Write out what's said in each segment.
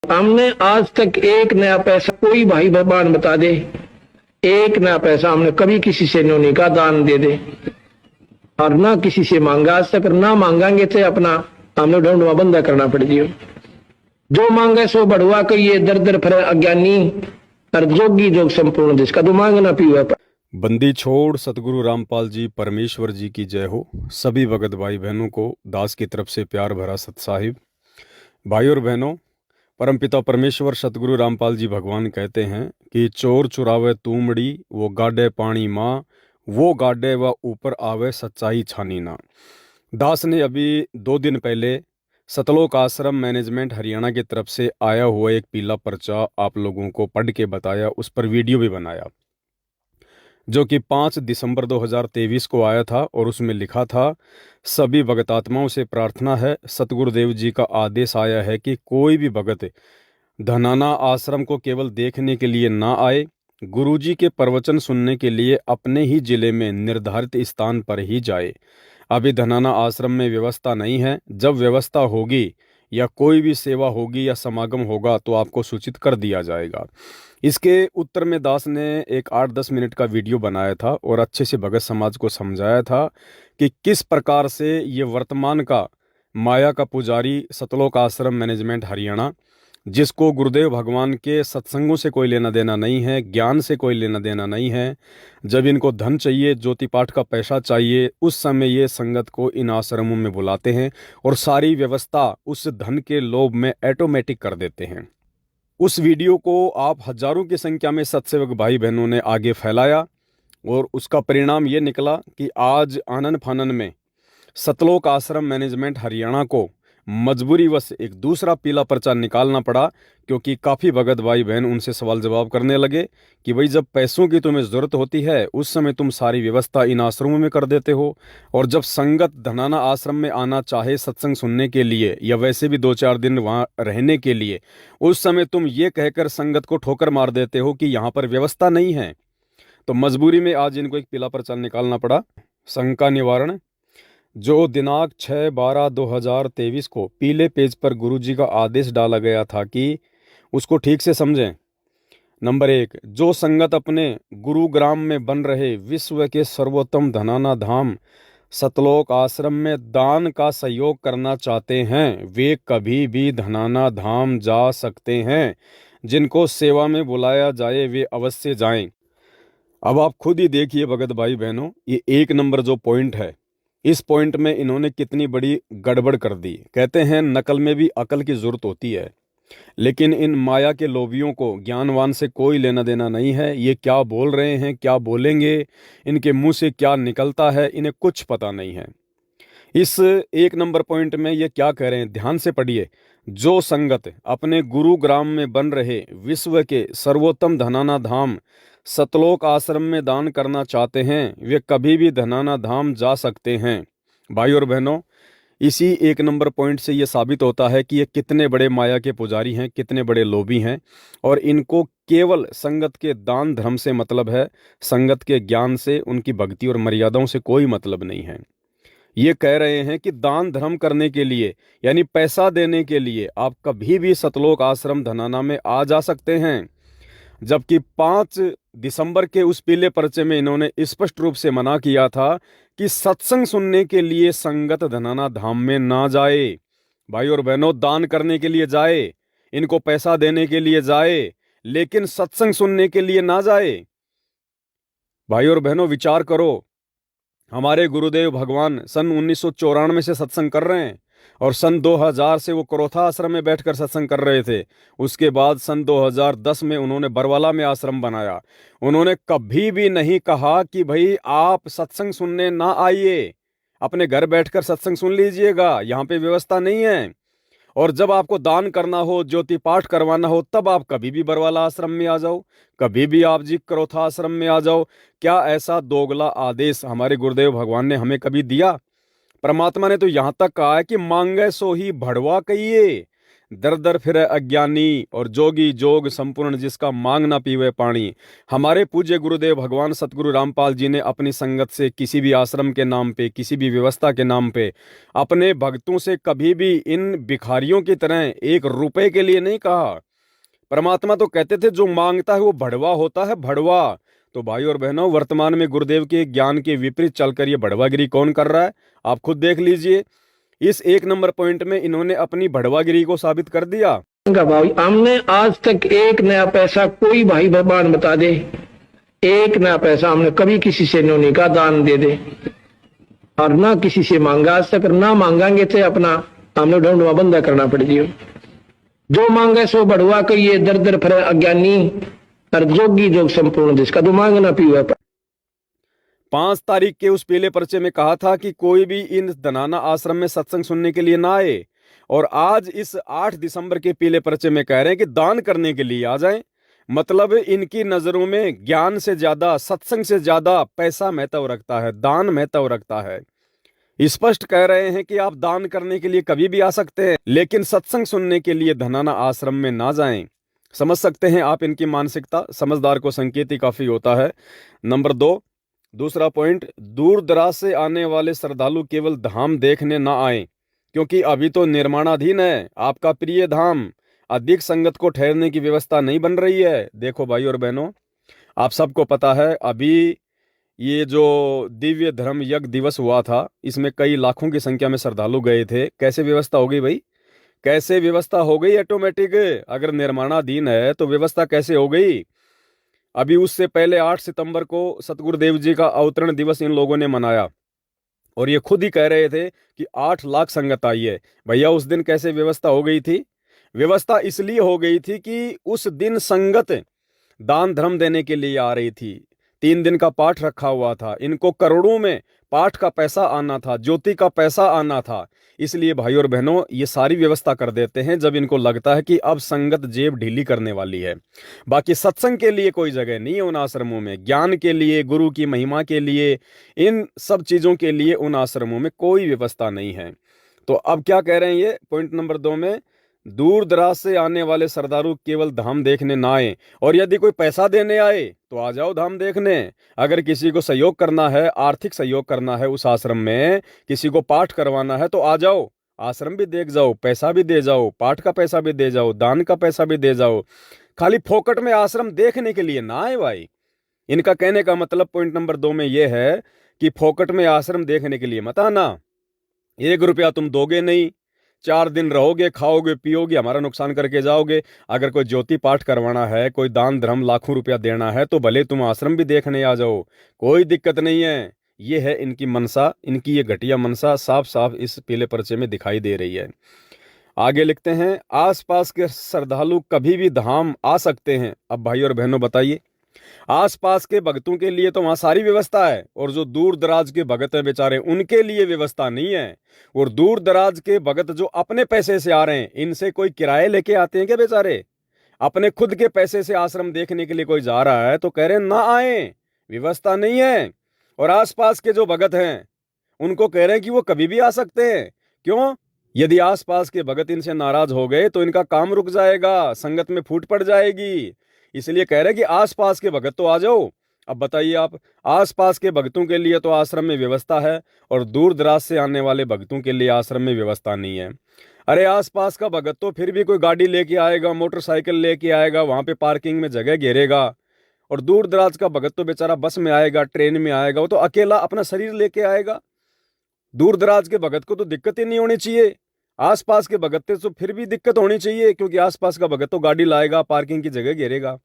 हमने आज तक एक नया पैसा, कोई भाई भगवान बता दे, एक नया पैसा हमने कभी किसी से नहीं कहा दान दे दे, और ना किसी से मांगा आज तक, ना मांगांगे थे अपना हमने ढूंढवा बंदा करना पड़ जियो। जो मांगे सो बढ़वा करिए, दर दर फर अज्ञानी और जोगी जोग संपूर्ण देश का, तो मांगना पीवा। बंदी छोड़ सतगुरु रामपाल जी परमेश्वर जी की जय हो। सभी भगत भाई बहनों को दास की तरफ से प्यार भरा सत साहिब। भाई और बहनों, परमपिता परमेश्वर सतगुरु रामपाल जी भगवान कहते हैं कि चोर चुरावे तूमड़ी, वो गाडे पानी माँ, वो गाडे व ऊपर आवे सच्चाई छानी ना। दास ने अभी 2 दिन पहले सतलोक आश्रम मैनेजमेंट हरियाणा की तरफ से आया हुआ एक पीला पर्चा आप लोगों को पढ़ के बताया, उस पर वीडियो भी बनाया, जो कि 5 दिसंबर 2023 को आया था। और उसमें लिखा था, सभी भगतात्माओं से प्रार्थना है, सतगुरुदेव जी का आदेश आया है कि कोई भी भगत धनाना आश्रम को केवल देखने के लिए ना आए, गुरुजी के प्रवचन सुनने के लिए अपने ही जिले में निर्धारित स्थान पर ही जाए। अभी धनाना आश्रम में व्यवस्था नहीं है। जब व्यवस्था होगी या कोई भी सेवा होगी या समागम होगा तो आपको सूचित कर दिया जाएगा। इसके उत्तर में दास ने एक 8-10 मिनट का वीडियो बनाया था और अच्छे से भगत समाज को समझाया था कि किस प्रकार से ये वर्तमान का माया का पुजारी सतलोक आश्रम मैनेजमेंट हरियाणा, जिसको गुरुदेव भगवान के सत्संगों से कोई लेना देना नहीं है, ज्ञान से कोई लेना देना नहीं है, जब इनको धन चाहिए, ज्योति पाठ का पैसा चाहिए, उस समय ये संगत को इन आश्रमों में बुलाते हैं और सारी व्यवस्था उस धन के लोभ में ऑटोमेटिक कर देते हैं। उस वीडियो को आप हजारों की संख्या में सत्सेवक भाई बहनों ने आगे फैलाया और उसका परिणाम ये निकला कि आज आनन फानन में सतलोक आश्रम मैनेजमेंट हरियाणा को मजबूरीवश एक दूसरा पीला पर्चा निकालना पड़ा, क्योंकि काफ़ी भगत भाई बहन उनसे सवाल जवाब करने लगे कि भाई जब पैसों की तुम्हें ज़रूरत होती है उस समय तुम सारी व्यवस्था इन आश्रमों में कर देते हो, और जब संगत धनाना आश्रम में आना चाहे सत्संग सुनने के लिए या वैसे भी 2-4 दिन वहाँ रहने के लिए, उस समय तुम ये कहकर संगत को ठोकर मार देते हो कि यहाँ पर व्यवस्था नहीं है। तो मजबूरी में आज इनको एक पीला पर्चा निकालना पड़ा। शंका निवारण, जो दिनांक 6/12/2023 को पीले पेज पर गुरुजी का आदेश डाला गया था कि उसको ठीक से समझें। नंबर 1, जो संगत अपने गुरुग्राम में बन रहे विश्व के सर्वोत्तम धनाना धाम सतलोक आश्रम में दान का सहयोग करना चाहते हैं, वे कभी भी धनाना धाम जा सकते हैं। जिनको सेवा में बुलाया जाए वे अवश्य जाएं। अब आप खुद ही देखिए भगत भाई बहनों, ये 1 नंबर जो पॉइंट है, इस पॉइंट में इन्होंने कितनी बड़ी गड़बड़ कर दी। कहते हैं नकल में भी अकल की जरूरत होती है, लेकिन इन माया के लोभियों को ज्ञानवान से कोई लेना देना नहीं है। ये क्या बोल रहे हैं, क्या बोलेंगे, इनके मुंह से क्या निकलता है, इन्हें कुछ पता नहीं है। इस 1 नंबर पॉइंट में ये क्या कह रहे हैं, ध्यान से पढ़िए। जो संगत अपने गुरुग्राम में बन रहे विश्व के सर्वोत्तम धनाना धाम सतलोक आश्रम में दान करना चाहते हैं, वे कभी भी धनाना धाम जा सकते हैं। भाई और बहनों, इसी 1 नंबर पॉइंट से ये साबित होता है कि ये कितने बड़े माया के पुजारी हैं, कितने बड़े लोभी हैं, और इनको केवल संगत के दान धर्म से मतलब है, संगत के ज्ञान से, उनकी भक्ति और मर्यादाओं से कोई मतलब नहीं है। ये कह रहे हैं कि दान धर्म करने के लिए यानी पैसा देने के लिए आप कभी भी सतलोक आश्रम धनाना में आ जा सकते हैं, जबकि 5 दिसंबर के उस पीले पर्चे में इन्होंने स्पष्ट रूप से मना किया था कि सत्संग सुनने के लिए संगत धनाना धाम में ना जाए। भाई और बहनों, दान करने के लिए जाए, इनको पैसा देने के लिए जाए, लेकिन सत्संग सुनने के लिए ना जाए। भाई और बहनों, विचार करो, हमारे गुरुदेव भगवान सन 1994 से सत्संग कर रहे हैं और सन 2000 से वो करोथा आश्रम में बैठकर सत्संग कर रहे थे। उसके बाद सन 2010 में उन्होंने बरवाला में आश्रम बनाया। उन्होंने कभी भी नहीं कहा कि भाई आप सत्संग सुनने ना आइए, अपने घर बैठकर सत्संग सुन लीजिएगा, यहाँ पे व्यवस्था नहीं है। और जब आपको दान करना हो, ज्योति पाठ करवाना हो, तब आप कभी भी बरवाला आश्रम में आ जाओ, कभी भी आप जी करोथा आश्रम में आ जाओ। क्या ऐसा दोगला आदेश हमारे गुरुदेव भगवान ने हमें कभी दिया? परमात्मा ने तो यहां तक कहा है कि मांगे सो ही भड़वा कहिए, दर दर फिरे अज्ञानी, और जोगी जोग संपूर्ण जिसका मांग ना पीवे पानी। हमारे पूज्य गुरुदेव भगवान सतगुरु रामपाल जी ने अपनी संगत से किसी भी आश्रम के नाम पे, किसी भी व्यवस्था के नाम पे अपने भक्तों से कभी भी इन भिखारियों की तरह 1 रुपए के लिए नहीं कहा। परमात्मा तो कहते थे जो मांगता है वो भड़वा होता है, भड़वा। तो भाई और बहनों, वर्तमान में गुरुदेव के ज्ञान के विपरीत चलकर ये भड़वागिरी कौन कर रहा है, आप खुद देख लीजिए। इस 1 नंबर पॉइंट में इन्होंने अपनी भड़वागिरी को साबित कर दिया। भाई हमने आज तक 1 नया पैसा, कोई भाई भगवान बता दे, 1 नया पैसा हमने कभी किसी से नहीं कहा दान दे दे, और ना किसी से मांगा आज तक, ना मांगांगे थे अपना हमने ढूंढवा बंदा करना पड़ जियो। जो मांगे सो बढ़वा कहिए, दर दर फिरे अज्ञानी, और जोगी जोग संपूर्ण जिसका तो मांग ना पीवा। 5 तारीख के उस पीले पर्चे में कहा था कि कोई भी इन धनाना आश्रम में सत्संग सुनने के लिए ना आए, और आज इस 8 दिसंबर के पीले पर्चे में कह रहे हैं कि दान करने के लिए आ जाएं। मतलब इनकी नजरों में ज्ञान से ज्यादा, सत्संग से ज्यादा पैसा महत्व रखता है, दान महत्व रखता है। स्पष्ट कह रहे हैं कि आप दान करने के लिए कभी भी आ सकते हैं, लेकिन सत्संग सुनने के लिए धनाना आश्रम में ना जाएं। समझ सकते हैं आप इनकी मानसिकता। समझदार को संकेत ही काफी होता है। नंबर 2, दूसरा पॉइंट, दूर दराज से आने वाले श्रद्धालु केवल धाम देखने ना आए, क्योंकि अभी तो निर्माणाधीन है आपका प्रिय धाम। अधिक संगत को ठहरने की व्यवस्था नहीं बन रही है। देखो भाई और बहनों, आप सबको पता है अभी ये जो दिव्य धर्म यज्ञ दिवस हुआ था, इसमें कई लाखों की संख्या में श्रद्धालु गए थे। कैसे व्यवस्था हो गई भाई, कैसे व्यवस्था हो गई ऑटोमेटिक? अगर निर्माणाधीन है तो व्यवस्था कैसे हो गई? अभी उससे पहले 8 सितंबर को सतगुरुदेव जी का अवतरण दिवस इन लोगों ने मनाया, और ये खुद ही कह रहे थे कि 8 लाख संगत आई है। भैया उस दिन कैसे व्यवस्था हो गई थी? व्यवस्था इसलिए हो गई थी कि उस दिन संगत दान धर्म देने के लिए आ रही थी। 3 दिन का पाठ रखा हुआ था, इनको करोड़ों में पाठ का पैसा आना था, ज्योति का पैसा आना था। इसलिए भाई और बहनों, ये सारी व्यवस्था कर देते हैं जब इनको लगता है कि अब संगत जेब ढीली करने वाली है। बाकी सत्संग के लिए कोई जगह नहीं है उन आश्रमों में, ज्ञान के लिए, गुरु की महिमा के लिए, इन सब चीजों के लिए उन आश्रमों में कोई व्यवस्था नहीं है। तो अब क्या कह रहे हैं ये पॉइंट नंबर 2 में, दूर दराज से आने वाले श्रद्धालु केवल धाम देखने ना आए, और यदि कोई पैसा देने आए तो आ जाओ धाम देखने। अगर किसी को सहयोग करना है, आर्थिक सहयोग करना है उस आश्रम में, किसी को पाठ करवाना है तो आ जाओ, आश्रम भी देख जाओ, पैसा भी दे जाओ, पाठ का पैसा भी दे जाओ, दान का पैसा भी दे जाओ। खाली फोकट में आश्रम देखने के लिए ना आए भाई। इनका कहने का मतलब पॉइंट नंबर 2 में यह है कि फोकट में आश्रम देखने के लिए मत आना। 1 रुपया तुम दोगे नहीं, 4 दिन रहोगे, खाओगे पियोगे, हमारा नुकसान करके जाओगे। अगर कोई ज्योति पाठ करवाना है, कोई दान धर्म लाखों रुपया देना है, तो भले तुम आश्रम भी देखने आ जाओ, कोई दिक्कत नहीं है। ये है इनकी मनसा, इनकी ये घटिया मनसा साफ साफ इस पीले पर्चे में दिखाई दे रही है। आगे लिखते हैं, आसपास के श्रद्धालु कभी भी धाम आ सकते हैं। अब भाई और बहनों बताइए, आसपास के भक्तों के लिए तो वहां सारी व्यवस्था है, और जो दूर दराज के भगत हैं बेचारे, उनके लिए व्यवस्था नहीं है। और दूर दराज के भगत जो अपने पैसे से आ रहे हैं, इनसे कोई किराए लेके आते हैं क्या बेचारे? अपने खुद के पैसे से आश्रम देखने के लिए कोई जा रहा है तो कह रहे हैं ना आए, व्यवस्था नहीं है। और आसपास के जो भगत हैं उनको कह रहे हैं कि वो कभी भी आ सकते हैं। क्यों? यदि आसपास के भगत इनसे नाराज हो गए तो इनका काम रुक जाएगा, संगत में फूट पड़ जाएगी। इसलिए कह रहे हैं कि आसपास के भगत तो आ जाओ। अब बताइए आप, आसपास के भक्तों के लिए तो आश्रम में व्यवस्था है, और दूर दराज से आने वाले भक्तों के लिए आश्रम में व्यवस्था नहीं है। अरे आसपास का भगत तो फिर भी कोई गाड़ी लेके आएगा, मोटरसाइकिल लेके आएगा, वहां पे पार्किंग में जगह घेरेगा। और दूर दराज का भगत तो बेचारा बस में आएगा, ट्रेन में आएगा, वो तो अकेला अपना शरीर लेके आएगा। दूर दराज के भगत को तो दिक्कत ही नहीं होनी चाहिए। आसपास के भगत तो फिर भी दिक्कत होनी चाहिए, क्योंकि आसपास का भगत तो गाड़ी लाएगा, पार्किंग की जगह घेरेगा।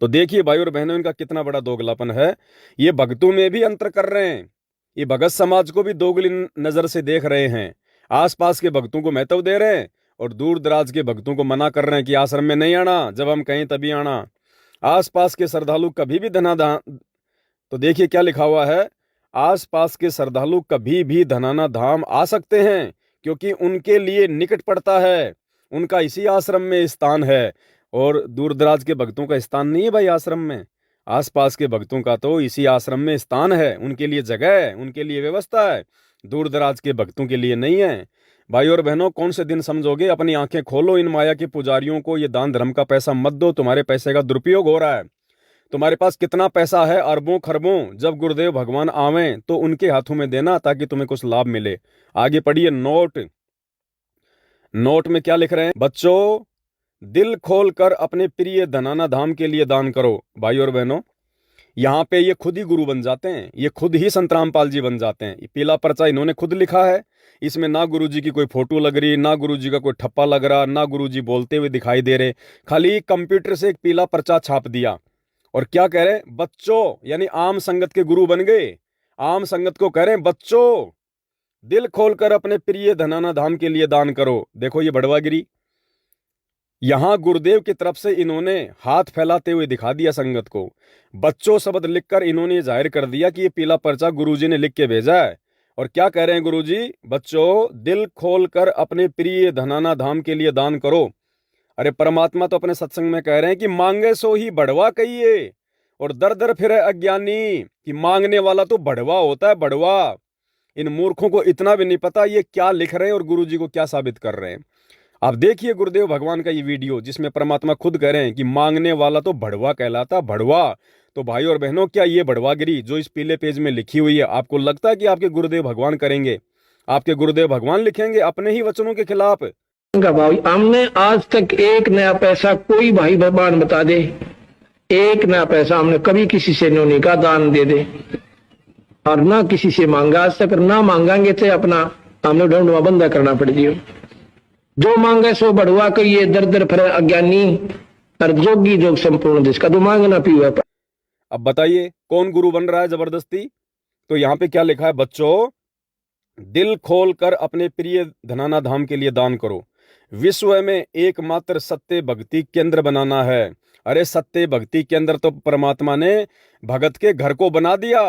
तो देखिए भाई और बहनों, इनका कितना बड़ा दोगलापन है। ये भक्तों में भी अंतर कर रहे हैं, ये भगत समाज को भी दोगली नजर से देख रहे हैं। आसपास के भक्तों को महत्व दे रहे हैं, और दूर दराज के भक्तों को मना कर रहे हैं कि आश्रम में नहीं आना, जब हम कहें तभी आना। आसपास के श्रद्धालु कभी भी धनाधाम, तो देखिए क्या लिखा हुआ है, आसपास के श्रद्धालु कभी भी धनाना धाम आ सकते हैं, क्योंकि उनके लिए निकट पड़ता है, उनका इसी आश्रम में स्थान है। और दूर दराज के भक्तों का स्थान नहीं है भाई आश्रम में, आसपास के भक्तों का तो इसी आश्रम में स्थान है, उनके लिए जगह है, उनके लिए व्यवस्था है, दूर दराज के भक्तों के लिए नहीं है। भाई और बहनों, कौन से दिन समझोगे? अपनी आंखें खोलो, इन माया के पुजारियों को ये दान धर्म का पैसा मत दो, तुम्हारे पैसे का दुरुपयोग हो रहा है। तुम्हारे पास कितना पैसा है, अरबों खरबों, जब गुरुदेव भगवान आवें तो उनके हाथों में देना ताकि तुम्हें कुछ लाभ मिले। आगे पढ़िए। नोट, नोट में क्या लिख रहे हैं? बच्चों, दिल खोल कर अपने प्रिय धनाना धाम के लिए दान करो। भाई और बहनों, यहाँ पे ये खुद ही गुरु बन जाते हैं, ये खुद ही संत रामपाल जी बन जाते हैं। ये पीला पर्चा इन्होंने खुद लिखा है, इसमें ना गुरु जी की कोई फोटो लग रही, ना गुरु जी का कोई ठप्पा लग रहा, ना गुरु जी बोलते हुए दिखाई दे रहे, खाली कंप्यूटर से एक पीला पर्चा छाप दिया। और क्या कह रहे हैं? बच्चों, यानी आम संगत के गुरु बन गए। आम संगत को कह रहे हैं बच्चों, दिल खोलकर अपने प्रिय धनाना धाम के लिए दान करो। देखो ये बड़वागिरी, यहां गुरुदेव की तरफ से इन्होंने हाथ फैलाते हुए दिखा दिया संगत को। बच्चों शब्द लिखकर इन्होंने जाहिर कर दिया कि ये पीला पर्चा गुरुजी ने लिख के भेजा है। और क्या कह रहे हैं गुरुजी? बच्चों, दिल खोलकर अपने प्रिय धनाना धाम के लिए दान करो। अरे परमात्मा तो अपने सत्संग में कह रहे हैं कि मांगे सो ही बढ़वा कहिए, और दर दर फिरे अज्ञानी, कि मांगने वाला तो बढ़वा होता है, बढ़वा। इन मूर्खों को इतना भी नहीं पता ये क्या लिख रहे हैं और गुरुजी को क्या साबित कर रहे हैं। आप देखिए गुरुदेव भगवान का ये वीडियो, जिसमें परमात्मा खुद कह रहे हैं कि मांगने वाला तो बढ़वा कहलाता, बढ़वा। तो भाई और बहनों, क्या ये बढ़वागिरी जो इस पीले पेज में लिखी हुई है, आपको लगता है कि आपके गुरुदेव भगवान करेंगे? आपके गुरुदेव भगवान लिखेंगे अपने ही वचनों के खिलाफ? भाई, हमने आज तक एक नया पैसा, कोई भाई भगवान बता दे, एक नया पैसा हमने कभी किसी से नहीं कहा दान दे दे, और ना किसी से मांगा आज तक, ना मांगांगे थे अपना हमने ढूंढवा बंदा करना पड़ दियो। जो मांगे सो बढ़वा कहिए, दर दर फिरे अज्ञानी, और जोगी जोग संपूर्ण देश का तो मांगना पीवा। अब बताइए कौन गुरु बन रहा है जबरदस्ती? तो यहाँ पे क्या लिखा है? बच्चों, दिल खोल कर अपने प्रिय धनाना धाम के लिए दान करो। विश्व में एकमात्र सत्य भक्ति केंद्र बनाना है। अरे सत्य भक्ति केंद्र तो परमात्मा ने भगत के घर को बना दिया।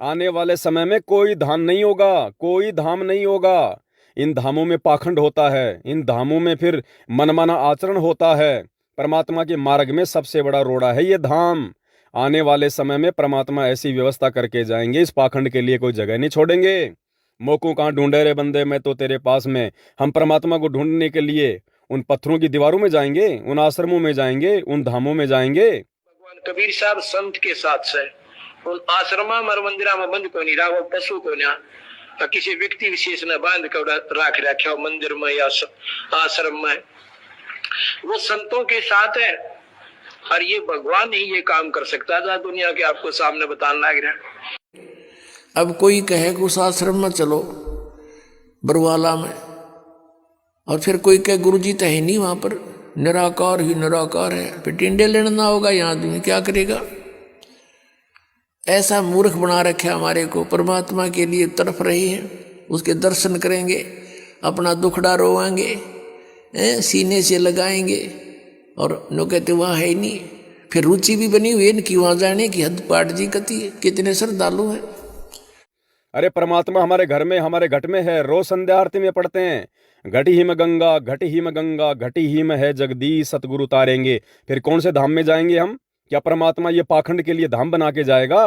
आने वाले समय में कोई धाम नहीं होगा, कोई धाम नहीं होगा। इन धामों में पाखंड होता है, इन धामों में फिर मनमाना आचरण होता है। परमात्मा के मार्ग में सबसे बड़ा रोड़ा है ये धाम। आने वाले समय में परमात्मा ऐसी व्यवस्था करके जाएंगे, इस पाखंड के लिए कोई जगह नहीं छोड़ेंगे। मोको कहाँ ढूंढे रे बंदे, मैं तो तेरे पास में। हम परमात्मा को ढूंढने के लिए उन पत्थरों की दीवारों में जाएंगे, उन आश्रमों में जाएंगे, उन धामों में जाएंगे। भगवान कबीर साहब संत के साथ से उन आश्रमा और मंदिरा में बंद को नहीं रहा, पशु को ना किसी व्यक्ति विशेष ने बांध कर राख रखा हो मंदिर में या आश्रम में, वो संतों के साथ है। और ये भगवान ही ये काम कर सकता था, दुनिया के आपको सामने बताने लग रहा। अब कोई कहे कि उस आश्रम में चलो बरवाला में, और फिर कोई कहे गुरुजी तो है नहीं वहां पर, निराकार ही निराकार है, फिर टिंडे लेना होगा, यहाँ आदमी क्या करेगा? ऐसा मूर्ख बना रखे हमारे को। परमात्मा के लिए तरफ रहे हैं, उसके दर्शन करेंगे, अपना दुखड़ा रोवाएंगे, सीने से लगाएंगे, और नो कहते वहाँ है ही नहीं। फिर रुचि भी बनी हुई है कि वहाँ जाने की हद पाट जी कती है, कितने श्रद्धालु है। अरे परमात्मा हमारे घर में, हमारे घट में है। रोज संध्या आरती में पढ़ते हैं, घटी ही में गंगा, घटी ही में गंगा, घटी ही में है जगदीश सतगुरु तारेंगे। फिर कौन से धाम में जाएंगे हम? क्या परमात्मा ये पाखंड के लिए धाम बना के जाएगा?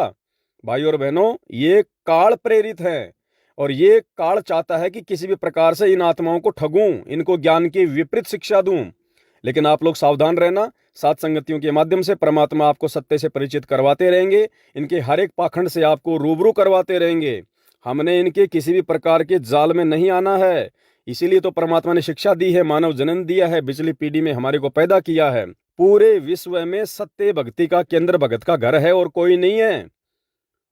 भाई और बहनों, ये काल प्रेरित है, और ये काल चाहता है कि किसी भी प्रकार से इन आत्माओं को ठगूं, इनको ज्ञान की विपरीत शिक्षा दूं। लेकिन आप लोग सावधान रहना, सात संगतियों के माध्यम से परमात्मा आपको सत्य से परिचित करवाते रहेंगे, इनके हर एक पाखंड से आपको रूबरू करवाते रहेंगे। हमने इनके किसी भी प्रकार के जाल में नहीं आना है। इसीलिए तो परमात्मा ने शिक्षा दी है, मानव जन्म दिया है, पिछली पीढ़ी में हमारे को पैदा किया है। पूरे विश्व में सत्य भक्ति का केंद्र भगत का घर है और कोई नहीं है।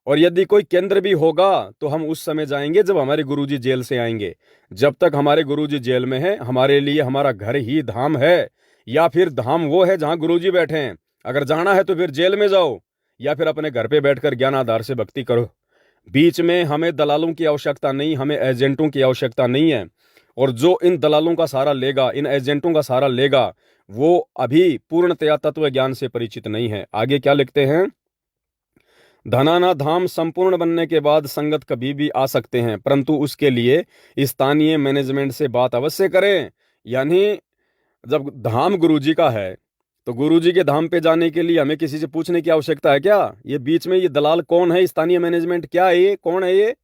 और यदि कोई केंद्र भी होगा तो हम उस समय जाएंगे जब हमारे गुरुजी जेल से आएंगे। जब तक हमारे गुरुजी जेल में है, हमारे लिए हमारा घर ही धाम है, या फिर धाम वो है जहां गुरुजी बैठे हैं। अगर जाना है तो फिर जेल में जाओ, या फिर अपने घर पे बैठकर ज्ञान आधार से भक्ति करो। बीच में हमें दलालों की आवश्यकता नहीं, हमें एजेंटों की आवश्यकता नहीं है। और जो इन दलालों का सहारा लेगा, इन एजेंटों का सहारा लेगा, वो अभी पूर्णतया तत्व ज्ञान से परिचित नहीं है। आगे क्या लिखते हैं? धनाना धाम संपूर्ण बनने के बाद संगत कभी भी आ सकते हैं, परंतु उसके लिए स्थानीय मैनेजमेंट से बात अवश्य करें। यानी जब धाम गुरुजी का है तो गुरुजी के धाम पे जाने के लिए हमें किसी से पूछने की आवश्यकता है क्या? ये बीच में ये दलाल कौन है? स्थानीय मैनेजमेंट क्या है? ये कौन है? ये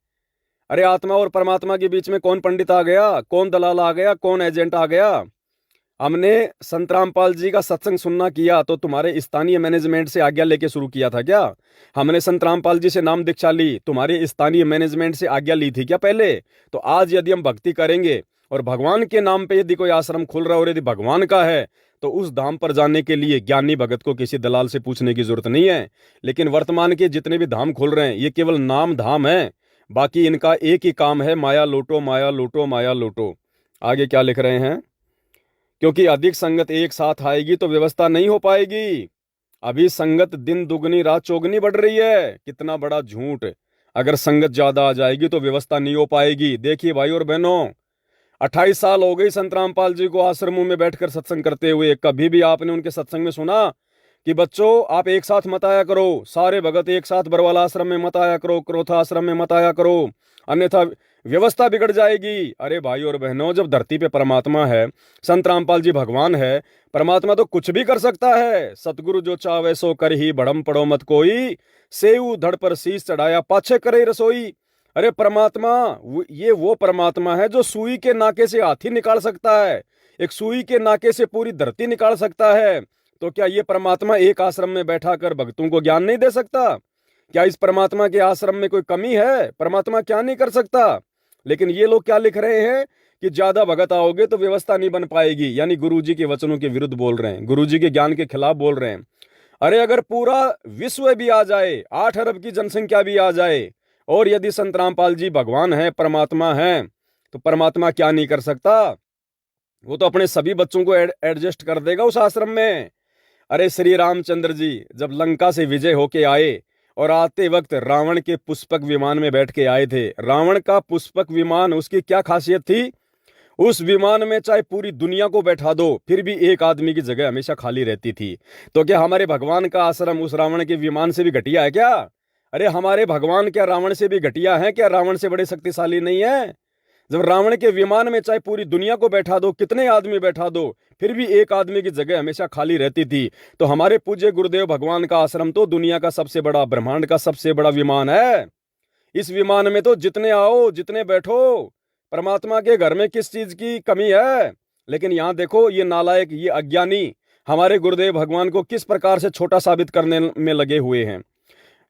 अरे आत्मा और परमात्मा के बीच में कौन पंडित आ गया, कौन दलाल आ गया, कौन एजेंट आ गया? हमने संत रामपाल जी का सत्संग सुनना किया तो तुम्हारे स्थानीय मैनेजमेंट से आज्ञा लेके शुरू किया था क्या? हमने संत रामपाल जी से नाम दीक्षा ली, तुम्हारे स्थानीय मैनेजमेंट से आज्ञा ली थी क्या पहले? तो आज यदि हम भक्ति करेंगे और भगवान के नाम पे यदि कोई आश्रम खुल रहा है और यदि भगवान का है, तो उस धाम पर जाने के लिए ज्ञानी भगत को किसी दलाल से पूछने की जरूरत नहीं है। लेकिन वर्तमान के जितने भी धाम खुल रहे हैं ये केवल नाम धाम है, बाकी इनका एक ही काम है, माया लूटो माया लूटो माया लूटो। आगे क्या लिख रहे हैं? क्योंकि अधिक संगत एक साथ आएगी तो व्यवस्था नहीं हो पाएगी। अभी संगत दिन दुगनी रात चौगनी बढ़ रही है। कितना बड़ा झूठ! अगर संगत ज्यादा आ जाएगी तो व्यवस्था नहीं हो पाएगी। देखिए भाई और बहनों, 28 साल हो गई संत रामपाल जी को आश्रमों में बैठकर सत्संग करते हुए। कभी भी आपने उनके सत्संग में सुना कि बच्चों आप एक साथ मत आया करो, सारे भगत एक साथ बरवाला आश्रम में मत आया करो, क्रोथा आश्रम में मत आया करो, अन्यथा व्यवस्था बिगड़ जाएगी? अरे भाई और बहनों, जब धरती पे परमात्मा है, संत रामपाल जी भगवान है, परमात्मा तो कुछ भी कर सकता है। सतगुरु जो चावे सो कर ही, बड़म पड़ो मत कोई, सेऊ धड़ पर शीश चढ़ाया पाछे करे रसोई। अरे परमात्मा ये वो परमात्मा है जो सुई के नाके से हाथी निकाल सकता है, एक सुई के नाके से पूरी धरती निकाल सकता है। तो क्या ये परमात्मा एक आश्रम में बैठा कर भक्तों को ज्ञान नहीं दे सकता? क्या इस परमात्मा के आश्रम में कोई कमी है? परमात्मा क्या नहीं कर सकता? लेकिन ये लोग क्या लिख रहे हैं कि ज्यादा भगत आओगे तो व्यवस्था नहीं बन पाएगी, यानी गुरुजी के वचनों के विरुद्ध बोल रहे हैं, गुरुजी के ज्ञान के खिलाफ बोल रहे हैं। अरे अगर पूरा विश्व भी आ जाए, 8 अरब की जनसंख्या भी आ जाए, और यदि संत रामपाल जी भगवान है, परमात्मा है, तो परमात्मा क्या नहीं कर सकता? वो तो अपने सभी बच्चों को एडजस्ट कर देगा उस आश्रम में। अरे श्री रामचंद्र जी जब लंका से विजय होके आए और आते वक्त रावण के पुष्पक विमान में बैठ के आए थे। रावण का पुष्पक विमान, उसकी क्या खासियत थी? उस विमान में चाहे पूरी दुनिया को बैठा दो फिर भी एक आदमी की जगह हमेशा खाली रहती थी। तो क्या हमारे भगवान का आश्रम उस रावण के विमान से भी घटिया है क्या? अरे हमारे भगवान क्या रावण से भी घटिया है क्या? रावण से बड़े शक्तिशाली नहीं है? जब रावण के विमान में चाहे पूरी दुनिया को बैठा दो, कितने आदमी बैठा दो, फिर भी एक आदमी की जगह हमेशा खाली रहती थी। तो हमारे पूज्य गुरुदेव भगवान का आश्रम तो दुनिया का सबसे बड़ा, ब्रह्मांड का सबसे बड़ा विमान है। इस विमान में तो जितने आओ जितने बैठो, परमात्मा के घर में किस चीज की कमी है? लेकिन यहां देखो ये नालायक, ये अज्ञानी हमारे गुरुदेव भगवान को किस प्रकार से छोटा साबित करने में लगे हुए हैं।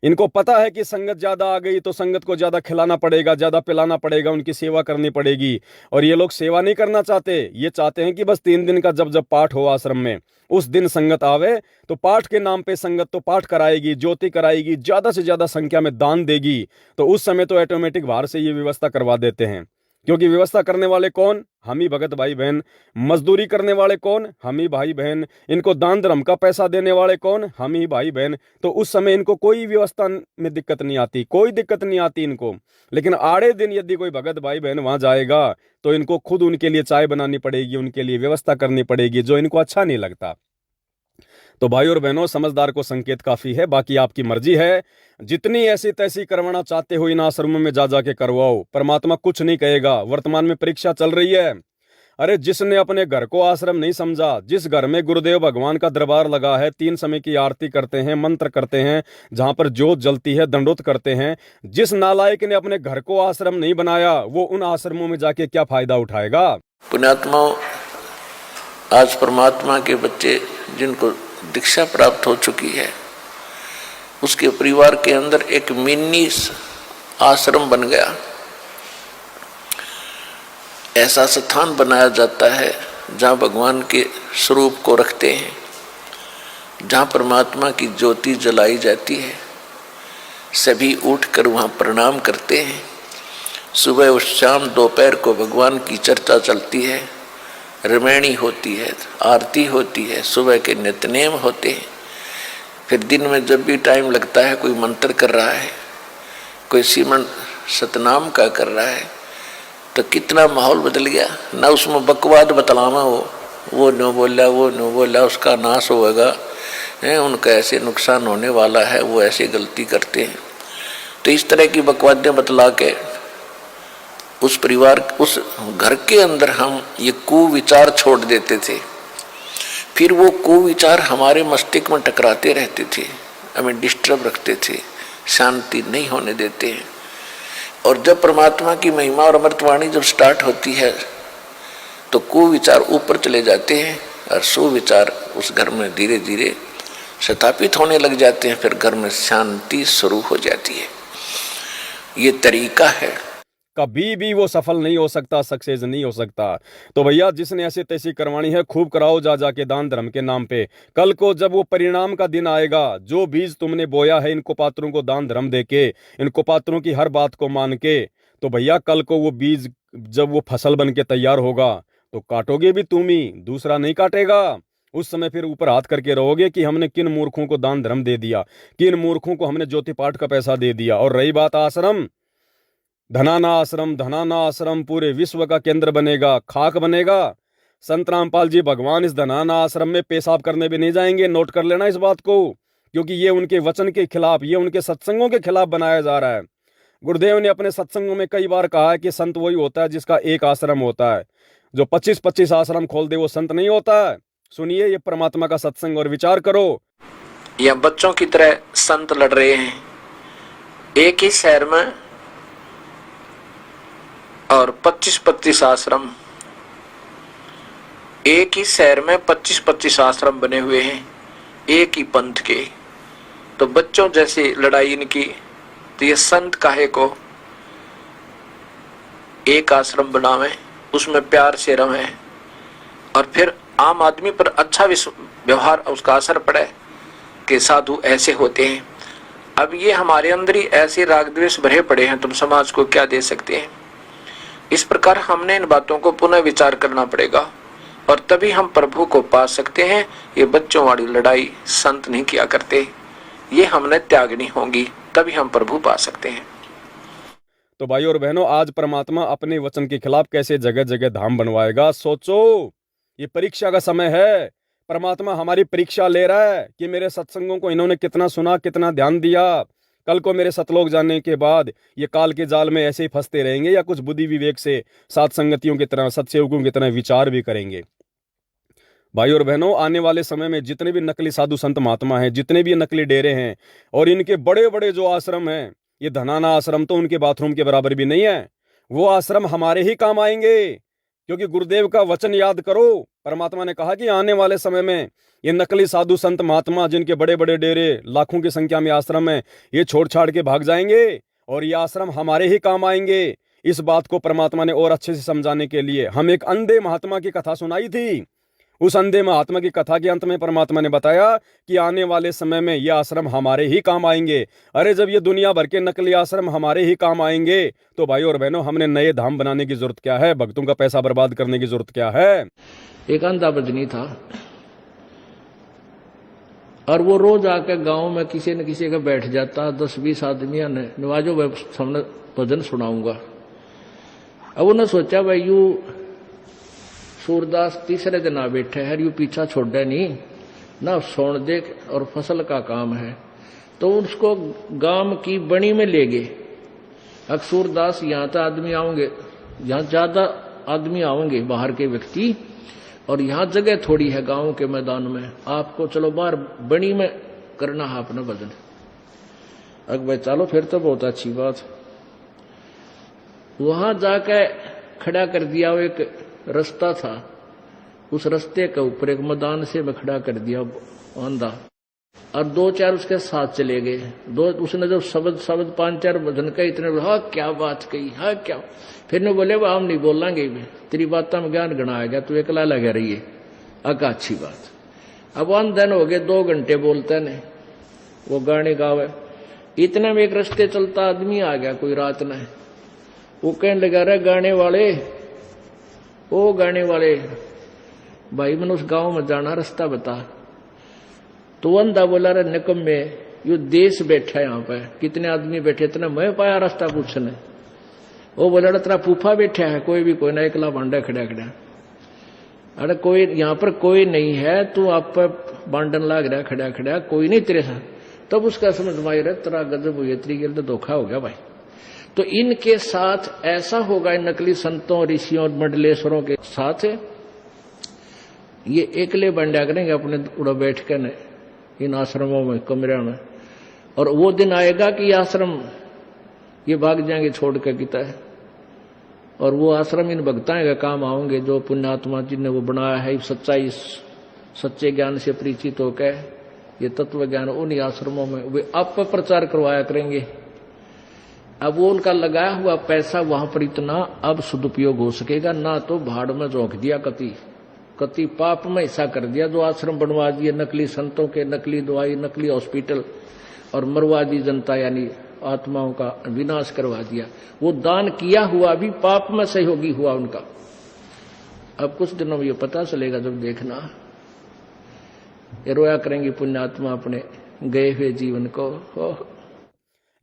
इनको पता है कि संगत ज्यादा आ गई तो संगत को ज्यादा खिलाना पड़ेगा, ज्यादा पिलाना पड़ेगा, उनकी सेवा करनी पड़ेगी। और ये लोग सेवा नहीं करना चाहते, ये चाहते हैं कि बस 3 दिन का जब जब पाठ हो आश्रम में उस दिन संगत आवे, तो पाठ के नाम पे संगत तो पाठ कराएगी, ज्योति कराएगी, ज्यादा से ज्यादा संख्या में दान देगी। तो उस समय तो ऑटोमेटिक बाहर से ये व्यवस्था करवा देते हैं, क्योंकि व्यवस्था करने वाले कौन? हम ही भगत भाई बहन। मजदूरी करने वाले कौन? हम ही भाई बहन। इनको दान धर्म का पैसा देने वाले कौन? हम ही भाई बहन। तो उस समय इनको कोई व्यवस्था में दिक्कत नहीं आती, कोई दिक्कत नहीं आती इनको। लेकिन आड़े दिन यदि कोई भगत भाई बहन वहां जाएगा तो इनको खुद उनके लिए चाय बनानी पड़ेगी, उनके लिए व्यवस्था करनी पड़ेगी, जो इनको अच्छा नहीं लगता। तो भाई और बहनों, समझदार को संकेत काफी है, बाकी आपकी मर्जी है। जितनी ऐसी तैसी करवाना चाहते हो इन आश्रमों में जा जाके करवाओ, परमात्मा कुछ नहीं कहेगा। वर्तमान में परीक्षा चल रही है। अरे जिसने अपने घर को आश्रम नहीं समझा, जिस घर में गुरुदेव भगवान का दरबार लगा है, 3 समय की आरती करते हैं, मंत्र करते हैं, जहां पर ज्योत जलती है, दंडोत करते हैं, जिस नालायक ने अपने घर को आश्रम नहीं बनाया, वो उन आश्रमों में जाके क्या फायदा उठाएगा? पुण्यात्माओं, आज परमात्मा के बच्चे जिनको दीक्षा प्राप्त हो चुकी है, उसके परिवार के अंदर एक मिनी आश्रम बन गया। ऐसा स्थान बनाया जाता है जहाँ भगवान के स्वरूप को रखते हैं, जहाँ परमात्मा की ज्योति जलाई जाती है। सभी उठकर वहाँ प्रणाम करते हैं। सुबह और शाम दोपहर को भगवान की चर्चा चलती है, रमैणी होती है, आरती होती है, सुबह के नित्यनेम होते हैं। फिर दिन में जब भी टाइम लगता है, कोई मंत्र कर रहा है, कोई सिमरन सतनाम का कर रहा है, तो कितना माहौल बदल गया ना। उसमें बकवाद बतलावा हो, वो नो बोला, वो नो बोला, उसका नाश होगा, उनका ऐसे नुकसान होने वाला है, वो ऐसे गलती करते हैं। तो इस तरह की बकवादें बतला के उस परिवार, उस घर के अंदर हम ये कुविचार छोड़ देते थे। फिर वो कुविचार हमारे मस्तिष्क में टकराते रहते थे, हमें डिस्टर्ब रखते थे, शांति नहीं होने देते हैं। और जब परमात्मा की महिमा और अमृतवाणी जब स्टार्ट होती है तो कुविचार ऊपर चले जाते हैं और सुविचार उस घर में धीरे धीरे स्थापित होने लग जाते हैं। फिर घर में शांति शुरू हो जाती है। ये तरीका है। कभी भी वो सफल नहीं हो सकता, सक्सेस नहीं हो सकता। तो भैया जिसने ऐसी तैसी करवानी है खूब कराओ जा जाके दान धर्म के नाम पे। कल को जब वो परिणाम का दिन आएगा, जो बीज तुमने बोया है इनको पात्रों को दान धर्म देके, इनको पात्रों की हर बात को मान के, तो भैया कल को वो बीज जब वो फसल बन के तैयार होगा तो काटोगे भी तुम ही, दूसरा नहीं काटेगा। उस समय फिर ऊपर हाथ करके रहोगे कि हमने किन मूर्खों को दान धर्म दे दिया, किन मूर्खों को हमने ज्योति पाठ का पैसा दे दिया। और रही बात आश्रम, धनाना आश्रम पूरे विश्व का केंद्र बनेगा, खाक बनेगा। संत रामपाल जी भगवान इस धनाना आश्रम में पेशाब करने भी नहीं जाएंगे, नोट कर लेना इस बात को, क्योंकि ये उनके वचन के खिलाफ, ये उनके सत्संगों के खिलाफ बनाया जा रहा है। गुरुदेव ने अपने सत्संगों में कई बार कहा है कि संत वही होता है जिसका एक आश्रम होता है, जो 25-25 आश्रम खोल दे वो संत नहीं होता है। सुनिए ये परमात्मा का सत्संग और विचार करो। या बच्चों की तरह संत लड़ रहे हैं एक ही शहर में, और 25-25 आश्रम, एक ही शहर में 25-25 आश्रम बने हुए हैं एक ही पंथ के। तो बच्चों जैसी लड़ाई इनकी, तो ये संत काहे को एक आश्रम बनावे, उसमें प्यार से रहे और फिर आम आदमी पर अच्छा व्यवहार उसका असर पड़े कि साधु ऐसे होते हैं। अब ये हमारे अंदर ही ऐसे राग द्वेष भरे पड़े हैं, तुम समाज को क्या दे सकते हैं। इस प्रकार हमने इन बातों को पुनः विचार करना पड़ेगा और तभी हम प्रभु को पा सकते हैं। ये बच्चों वाली लड़ाई संत नहीं किया करते, ये हमने त्यागनी होगी, तभी हम प्रभु पा सकते हैं। तो भाई और बहनों, आज परमात्मा अपने वचन के खिलाफ कैसे जगह जगह धाम बनवाएगा, सोचो। ये परीक्षा का समय है, परमात्मा हमारी परीक्षा ले रहा है कि मेरे सत्संगों को इन्होंने कितना सुना, कितना ध्यान दिया। कल को मेरे सतलोक जाने के बाद ये काल के जाल में ऐसे ही फंसते रहेंगे या कुछ बुद्धि विवेक से सात संगतियों की तरह, सत्सेवकों की तरह विचार भी करेंगे। भाई और बहनों, आने वाले समय में जितने भी नकली साधु संत महात्मा हैं, जितने भी नकली डेरे हैं और इनके बड़े बड़े जो आश्रम हैं, ये धनाना आश्रम तो उनके बाथरूम के बराबर भी नहीं है। वो आश्रम हमारे ही काम आएंगे, क्योंकि गुरुदेव का वचन याद करो। परमात्मा ने कहा कि आने वाले समय में ये नकली साधु संत महात्मा जिनके बड़े बड़े डेरे, लाखों की संख्या में आश्रम है, ये छोड़ छाड़ के भाग जाएंगे और ये आश्रम हमारे ही काम आएंगे। इस बात को परमात्मा ने और अच्छे से समझाने के लिए हम एक अंधे महात्मा की कथा सुनाई थी। उस अंधे महात्मा की कथा के अंत में परमात्मा ने बताया कि आने वाले समय में ये आश्रम हमारे ही काम आएंगे। अरे जब ये दुनिया भर के नकली आश्रम हमारे ही काम आएंगे तो भाई और बहनों, हमने नए धाम बनाने की जरूरत क्या है, भक्तों का पैसा बर्बाद करने की जरूरत क्या है। एक अंधा बजनी था और वो रोज आके गांव में किसी न किसी का बैठ जाता, 10-20 आदमियों ने नवाजो मैं सामने भजन सुनाऊंगा। अब उन्हें सोचा भाई यू सूरदास तीसरे दिन आ बैठे है, यू पीछा छोड़े नहीं ना, सोन दे और फसल का काम है। तो उसको गांव की बनी में ले गए। अब सूरदास यहाँ तो आदमी आओगे, यहाँ ज्यादा आदमी आओगे बाहर के व्यक्ति, और यहाँ जगह थोड़ी है गांव के मैदान में, आपको चलो बाहर बनी में करना है अपना भजन। अब भाई चलो फिर तो बहुत अच्छी बात। वहां जाके खड़ा कर दिया, वो एक रास्ता था, उस रास्ते के ऊपर एक मैदान से में खड़ा कर दिया अंधा, और 2-4 उसके साथ चले गए। उसने जब शब्द 5-4 भजन का इतने, हाँ क्या बात कही, हाँ क्या, फिर ने बोले वह हम नहीं बोलेंगे, तेरी बात में ज्ञान गणा आ गया, तू एकला लगा रही है। अका अच्छी बात। अब दिन हो गए, 2 घंटे बोलते ने, वो गाने गावे। इतने में एक रास्ते चलता आदमी आ गया कोई रात ने, वो कहने लगा रहे गाने वाले, ओ गाने वाले भाई मैंने उस गांव में जाना, रास्ता बता। तो अंधा बोला रे निकम्मे, यो देश बैठा है यहाँ पे, कितने आदमी बैठे, इतना मैं पाया रास्ता पूछने। वो बोला तेरा फूफा बैठा है, कोई भी कोई ना, एकला बांडा खड़ा खड़ा। अरे कोई यहाँ पर कोई नहीं है, तू आप पर बांडन लाग रहा खड़ा खड़ा, कोई नहीं तेरे साथ। तब उसका समझ में रहा तेरा गजब हुई, तेरी गिर तो धोखा हो गया भाई। तो इनके साथ ऐसा होगा, इन नकली संतों, ऋषियों और मंडलेश्वरों के साथ ये एकले बंडा करेंगे अपने उड़ा बैठ कर इन आश्रमों में, कमरे में। और वो दिन आएगा कि आश्रम ये भाग जाएंगे छोड़ के किता है। और वो आश्रम इन भक्ताएं का काम आओगे जो पुण्यात्मा जिनने वो बनाया है, सच्चाई सच्चे ज्ञान से परिचित होकर ये तत्व ज्ञान उन्हीं आश्रमों में वे आप प्रचार करवाया करेंगे। अब वो उनका लगाया हुआ पैसा वहां पर इतना अब सदुपयोग हो सकेगा ना, तो भाड़ में झोंक दिया, कति पाप में हिस्सा कर दिया, जो आश्रम बनवा दिए नकली संतों के, नकली दवाई, नकली हॉस्पिटल, और मरवा दी जनता, यानी आत्माओं का विनाश करवा दिया। वो दान किया हुआ भी पाप में सहयोगी हुआ उनका। अब कुछ दिनों में ये पता चलेगा, जब देखना ये रोया करेंगे पुण्यात्मा अपने गए हुए जीवन को।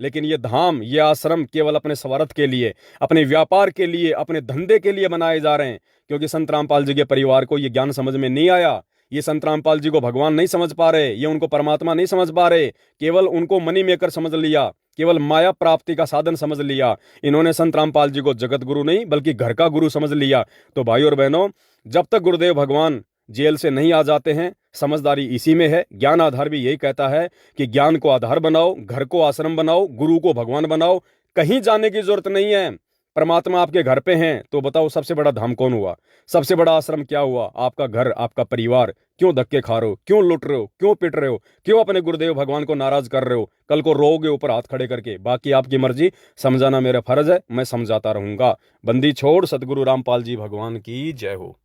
लेकिन ये धाम, ये आश्रम केवल अपने स्वार्थ के लिए, अपने व्यापार के लिए, अपने धंधे के लिए बनाए जा रहे हैं, क्योंकि संत रामपाल जी के परिवार को ये ज्ञान समझ में नहीं आया। ये संत रामपाल जी को भगवान नहीं समझ पा रहे, ये उनको परमात्मा नहीं समझ पा रहे, केवल उनको मनी मेकर समझ लिया, केवल माया प्राप्ति का साधन समझ लिया। इन्होंने संत रामपाल जी को जगत गुरु नहीं बल्कि घर का गुरु समझ लिया। तो भाई और बहनों, जब तक गुरुदेव भगवान जेल से नहीं आ जाते हैं, समझदारी इसी में है। ज्ञान आधार भी यही कहता है कि ज्ञान को आधार बनाओ, घर को आश्रम बनाओ, गुरु को भगवान बनाओ। कहीं जाने की जरूरत नहीं है, परमात्मा आपके घर पे हैं। तो बताओ सबसे बड़ा धाम कौन हुआ, सबसे बड़ा आश्रम क्या हुआ? आपका घर, आपका परिवार। क्यों धक्के खा रहे हो, क्यों लुट रहे हो, क्यों पिट रहे हो, क्यों अपने गुरुदेव भगवान को नाराज कर रहे हो? कल को रोओगे ऊपर हाथ खड़े करके। बाकी आपकी मर्जी, समझाना मेरा फर्ज है, मैं समझाता रहूंगा। बंदी छोड़ सतगुरु रामपाल जी भगवान की जय हो।